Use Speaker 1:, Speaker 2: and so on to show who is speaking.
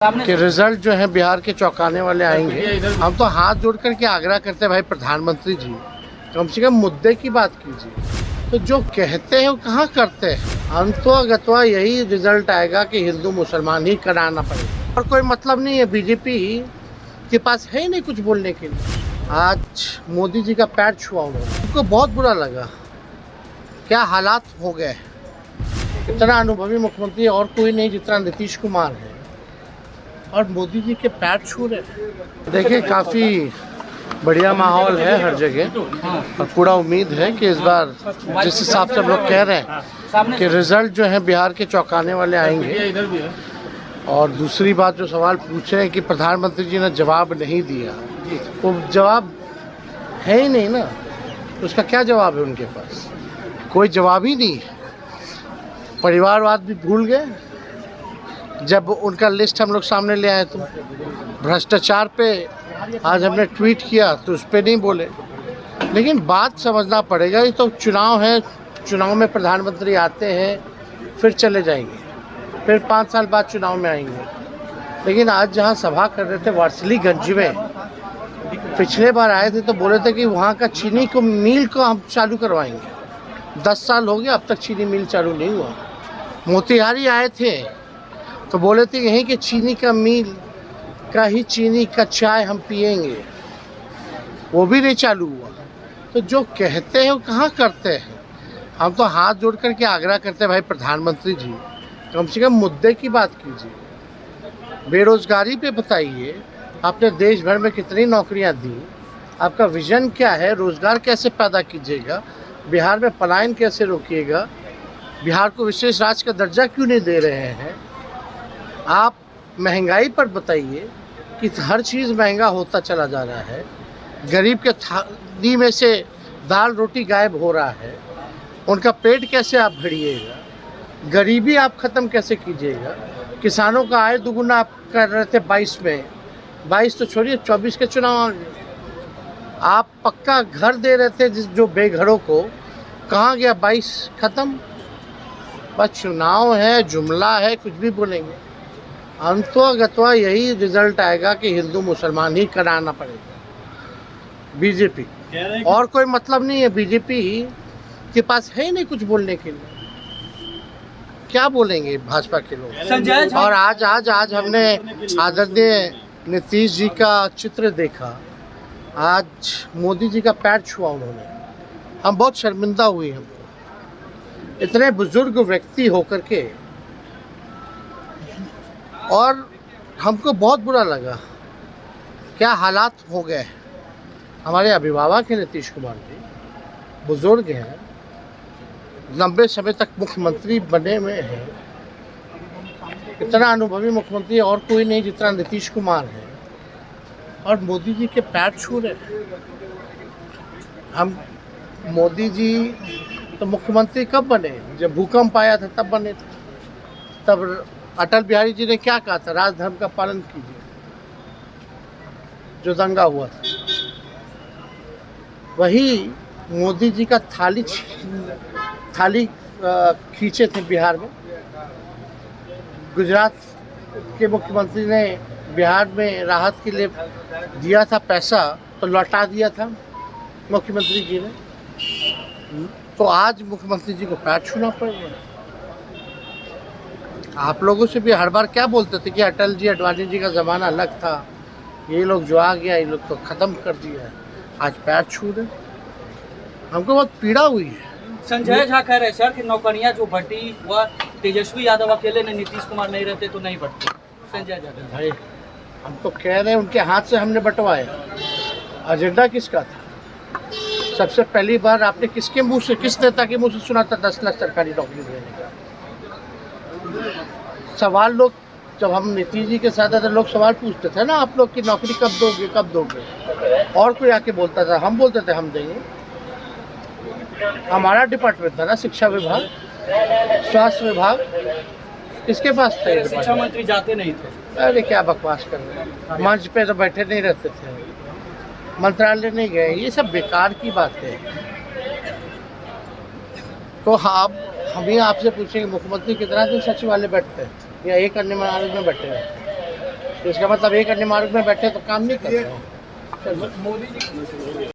Speaker 1: कि रिजल्ट जो है बिहार के चौंकाने वाले आएंगे। हम तो हाथ जोड़ करके आग्रह करते हैं भाई प्रधानमंत्री जी, कम से कम मुद्दे की बात कीजिए। तो जो कहते हैं वो कहाँ करते हैं। अंततः यही रिजल्ट आएगा कि हिंदू मुसलमान ही कराना पड़ेगा और कोई मतलब नहीं है। बीजेपी के पास है ही नहीं कुछ बोलने के लिए। आज मोदी जी का पैर छुआ उन्होंने, उनको बहुत बुरा लगा। क्या हालात हो गए। इतना अनुभवी मुख्यमंत्री और कोई नहीं जितना नीतीश कुमार है, और मोदी जी के पैर छू रहे। देखिए काफ़ी बढ़िया माहौल है हर जगह, और पूरा उम्मीद है कि इस बार जिस हिसाब से हम लोग कह रहे हैं कि रिजल्ट जो है बिहार के चौंकाने वाले आएंगे। और दूसरी बात जो सवाल पूछ रहे हैं कि प्रधानमंत्री जी ने जवाब नहीं दिया, वो जवाब है ही नहीं ना, तो उसका क्या जवाब है उनके पास? कोई जवाब ही नहीं है। परिवारवाद भी भूल गए जब उनका लिस्ट हम लोग सामने ले आए। तो भ्रष्टाचार पे आज हमने ट्वीट किया तो उस पर नहीं बोले। लेकिन बात समझना पड़ेगा, ये तो चुनाव है, चुनाव में प्रधानमंत्री आते हैं फिर चले जाएंगे, फिर 5 साल बाद चुनाव में आएंगे। लेकिन आज जहां सभा कर रहे थे वारसिलीगंज में, पिछले बार आए थे तो बोले थे कि वहाँ का चीनी को मिल को हम चालू करवाएंगे। 10 साल हो गया अब तक चीनी मिल चालू नहीं हुआ। मोतिहारी आए थे तो बोले थे यहीं के चीनी का मिल का ही चीनी का चाय हम पिएंगे, वो भी नहीं चालू हुआ। तो जो कहते हैं वो कहाँ करते हैं। हम तो हाथ जोड़ करके आग्रह करते हैं भाई प्रधानमंत्री जी, कम से कम मुद्दे की बात कीजिए। बेरोजगारी पे बताइए, आपने देश भर में कितनी नौकरियां दी, आपका विजन क्या है, रोजगार कैसे पैदा कीजिएगा, बिहार में पलायन कैसे रोकिएगा, बिहार को विशेष राज्य का दर्जा क्यों नहीं दे रहे हैं आप। महंगाई पर बताइए कि हर चीज़ महंगा होता चला जा रहा है। गरीब के थाली में से दाल रोटी गायब हो रहा है। उनका पेट कैसे आप भरिएगा, गरीबी आप ख़त्म कैसे कीजिएगा। किसानों का आय दुगुना आप कर रहे थे 22 में, 22 तो छोड़िए 24 के चुनाव आ गए। आप पक्का घर दे रहे थे जो बेघरों को, कहाँ गया 22 ख़त्म। बस चुनाव है, जुमला है, कुछ भी बोलेंगे। अंततः यही रिजल्ट आएगा कि हिंदू मुसलमान ही कराना पड़ेगा। बीजेपी और कोई मतलब नहीं है। बीजेपी के पास है ही नहीं कुछ बोलने के लिए। क्या बोलेंगे भाजपा के लोग। और आज हमने आदरणीय नीतीश जी का चित्र देखा। आज मोदी जी का पैर छुआ उन्होंने, हम बहुत शर्मिंदा हुए। हमको इतने बुजुर्ग व्यक्ति होकर के, और हमको बहुत बुरा लगा। क्या हालात हो गए। हमारे अभिभावक हैं नीतीश कुमार जी, बुजुर्ग हैं, लंबे समय तक मुख्यमंत्री बने हुए हैं। इतना अनुभवी मुख्यमंत्री और कोई नहीं जितना नीतीश कुमार है, और मोदी जी के पैर छू रहे। हम मोदी जी तो मुख्यमंत्री कब बने, जब भूकंप आया था तब बने थे। तब अटल बिहारी जी ने क्या कहा था, राजधर्म का पालन कीजिए, जो दंगा हुआ था। वही मोदी जी का थाली खींचे थे बिहार में। गुजरात के मुख्यमंत्री ने बिहार में राहत के लिए दिया था पैसा, तो लौटा दिया था मुख्यमंत्री जी ने। तो आज मुख्यमंत्री जी को पैर छूना पड़ेगा। आप लोगों से भी हर बार क्या बोलते थे कि अटल जी अडवाणी जी का ज़माना अलग था, ये लोग जो आ गया ये लोग तो ख़त्म कर दिया है। आज पैर छू रहे, हमको बहुत पीड़ा हुई है।
Speaker 2: संजय झा कह रहे सर कि नौकरियां जो बढ़ी वह तेजस्वी यादव अकेले ने, नीतीश कुमार नहीं रहते तो नहीं बढ़ती। संजय झा
Speaker 1: भाई हम तो कह रहे हैं उनके हाथ से हमने बंटवाया। एजेंडा किसका था? सबसे पहली बार आपने किसके मुँह से, किस नेता के मुँह से सुना था 10 लाख सरकारी नौकरी देने का? सवाल लोग, जब हम नीतीश जी के साथ आते लोग सवाल पूछते थे ना आप लोग की नौकरी कब दोगे कब दोगे, और कोई आके बोलता था, हम बोलते थे हम देंगे। हमारा डिपार्टमेंट था ना, शिक्षा विभाग, स्वास्थ्य विभाग, किसके पास थे?
Speaker 2: शिक्षा मंत्री जाते नहीं थे।
Speaker 1: अरे क्या बकवास कर रहे हैं, मंच पे तो बैठे नहीं रहते थे, मंत्रालय नहीं गए, ये सब बेकार की बात है। तो हम ही आपसे पूछेंगे मुख्यमंत्री कितना दिन सचिवालय बैठते हैं, या एक अन्य मंत्रालय में बैठे हैं? तो इसका मतलब एक अन्य मार्ग में बैठे तो काम नहीं कर रहे हैं।
Speaker 2: मोदी जी